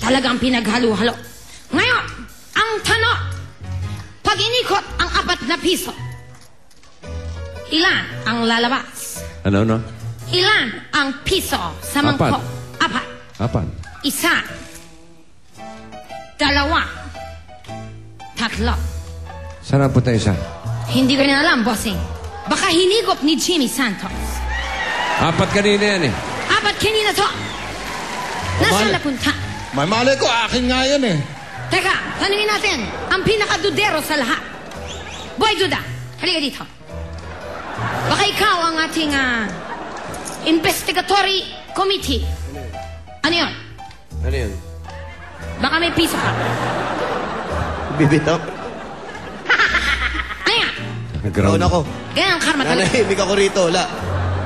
Talagang pinaghalo-halo. Ngayon, ang tanong, pag inikot ang 4 na piso, ilan ang lalabas? Ano? Ilan ang piso sa mangkok? 4. 4. 1, 2, 3. Saan ang punta isa? Hindi ko rin alam, bossing. Baka hinigop ni Jimmy Santos. 4 kanina yan eh. 4 kanina to. Nasaan napunta? May malay ko, akin nga yan eh. Teka, tanungin natin ang pinakadudero sa lahat. Boy Duda, halika dito. Baka ikaw ang ating investigatory committee. Ano yun? Ano yun? Baka may piso ka. Bibitaw. Ano yan? Ground ako. Ganyan ang karma talaga. Nanahimik ako rito, wala.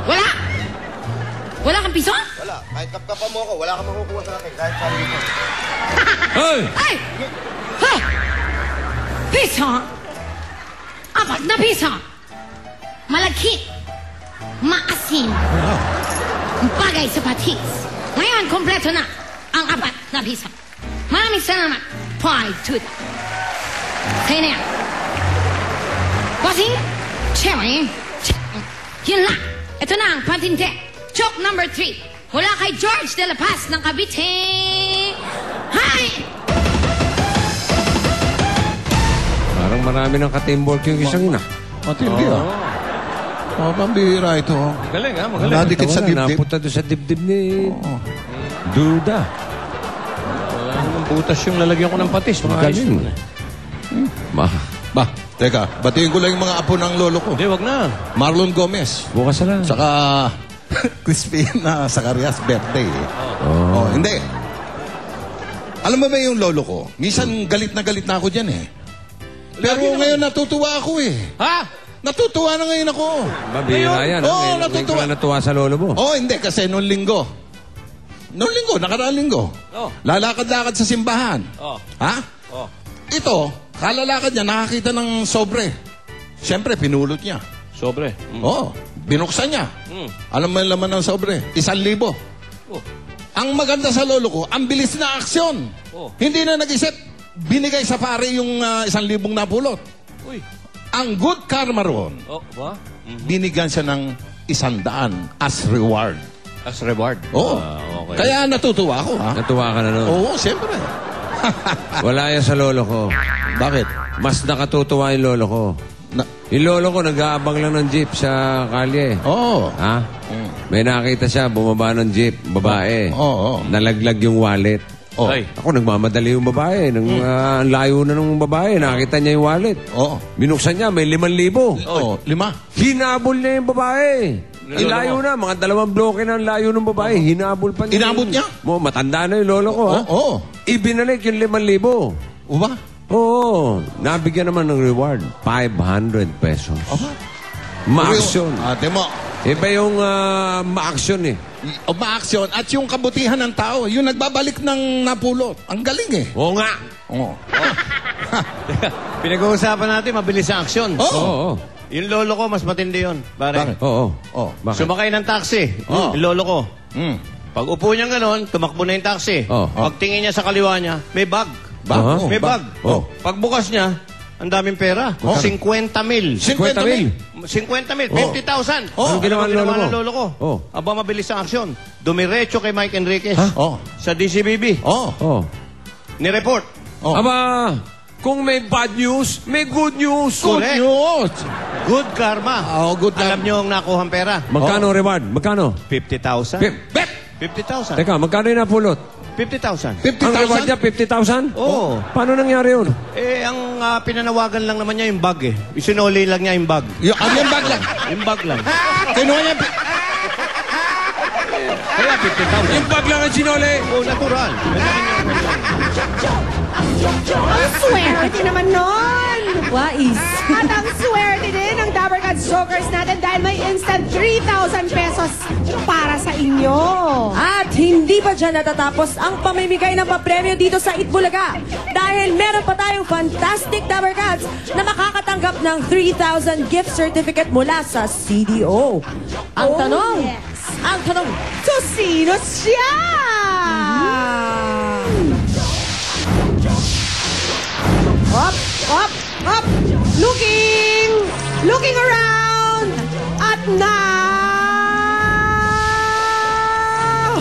Wala? Wala kang piso? Wala. Kahit kapkapan mo ako, wala kang makukuha sa akin. Kahit sa akin. Hey! Ay! Ha! Piso? 4 na piso. Malaki. Maasim. Bagay sa patis. Ngayon, kompleto na ang 4 na piso. Maraming salamat. Boy Duda. Sa'yo na yan. Bossing, Cherry, yun lang. Ito na ang pantinte. Joke number 3. Mula kay George de la Paz ng Cavite. Hi! Parang marami ng ka-teamwork yung isang ina. Matindi pambihira ito. Magaling ha, magaling. Nadikit sa dibdib. Napunta doon sa dibdib ni Duda. Wala namang butas yung lalagyan ko ng patis. Magaling. Teka, batiin ko lang yung mga apo ng lolo ko. Hindi, wag na. Marlon Gomez. Bukas na lang. Saka Crispina Zacarias birthday. Oh, hindi. Alam mo ba yung lolo ko? Minsan galit na ako dyan eh. Pero ngayon natutuwa ako eh. Ha? Natutuwa na ngayon ako. Mabira yan. Oo, natutuwa. Ngayon ka natuwa sa lolo mo. Oh, hindi. Kasi noong linggo, nakaraang linggo, lalakad-lakad sa simbahan. Ha? Ito, kalalakad niya, nakakita ng sobre. Siyempre, pinulot niya. Sobre. Binuksan niya. Alam mo yung laman ng sobre? 1,000. Ang maganda sa lolo ko, ang bilis na aksyon. Hindi na nag-isip. Binigay sa pare yung 1,000 napulot. Uy. Ang good karma roon, binigyan siya ng 100 as reward. As reward? Oo. Okay. Kaya natutuwa ako, ha? Natuwa ka na nun. Oo, siyempre. Wala yan sa lolo ko. Bakit? Mas nakatutuwa yung lolo ko. Yung lolo ko nag-aabang lang ng jeep sa kalye. Oo. Ha? May nakita siya, bumaba ng jeep, babae. Oo. Nalaglag yung wallet. Ay. Ako, nagmamadali yung babae. Ang layo na ng babae. Nakita niya yung wallet. Oo. Binuksan niya, may 5,000. Oo, 5. Hinabol niya yung babae. Ilayo na, mga 2 bloke na ang layo ng babae. Hinabol pa niya. Inabot niya? Matanda na yung lolo ko, ha? Oo. Ibinalik yung 5,000. O ba? Oo. Nabigyan naman ng reward. 500 pesos. Ma-action. Ate mo. Iba yung ma-action eh. Ma-action. At yung kabutihan ng tao, yung nagbabalik ng napulot. Ang galing eh. Oo nga. Oo. Pinag-uusapan natin, mabilis ang aksyon. Oo. Yung lolo ko, mas matindi yun. Pare. Oo. Bakit? Sumakay ng taxi. Yung lolo ko. Pag upo niya gano'n, tumakbo na yung taxi. Pagtingin niya sa kaliwa niya, may bag. May bag. Pagbukas niya, ang daming pera. 50,000. 50,000. 50,000. 50,000. Anong ginawa ng lolo ko? Aba, mabilis ang aksyon. Dumiretso kay Mike Enriquez. Sa DCBB. Ni-report. Aba, kung may bad news, may good news. Correct. Good karma. Good karma. Alam niyo ang nakuhang pera? Magkano reward? Magkano? 50,000. 50,000. Teka, magkano yung napulot? 50,000. Ang reward niya, 50,000? Oo. Paano nangyari yun? Ang pinanawagan lang naman niya yung bag eh. Isinuli lang niya yung bag. Yung bag lang. Yung bag lang. Kinuha niya. Kaya 50,000. Yung bag lang ang sinole. Oo, natural. Ang swerte naman nun! Wais. At ang swerte din ng Dabber Cats Jokers natin dahil may instant 3,000 pesos para sa inyo. At hindi pa dyan natatapos ang pamimigay ng papremyo dito sa Itbulaga. Dahil meron pa tayong fantastic Dabber Cats na makakatanggap ng 3,000 gift certificate mula sa CDO. Ang tanong, So, sino siya? Up, up, up. Looking around. At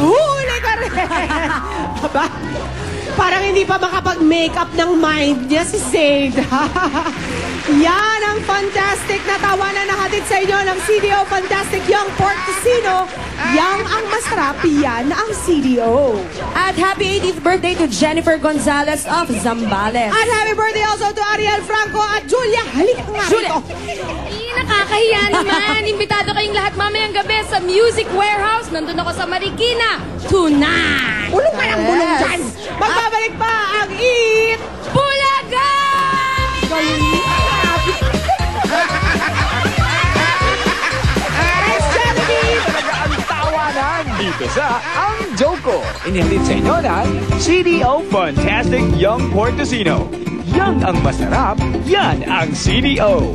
huli ka rin. Aba, parang hindi pa makapag-makeup ng mind niya si Zayd. Yan ang fantastic na tawanan na hatid sa inyo ng CDO Fantastic Young Pork Casino. Yang ang masarap, yan ang CDO. At happy 80th birthday to Jennifer Gonzalez of Zambales. At happy birthday also to Ariel Franco at Julia. Halika nga rito. Nakakahiya naman. Imbitado kayong lahat mamayang gabi sa Music Warehouse. Nandun ako sa Marikina tonight. Bulong ka ng bulong dyan. Magbabalik pa ang Eat Bulaga! Thanks, Genevieve! Talaga ang tawanan dito sa Ang Joko. Inihatid sa inyo ng CDO Fantastic Young Pork Casino. Yan ang masarap, yan ang CDO.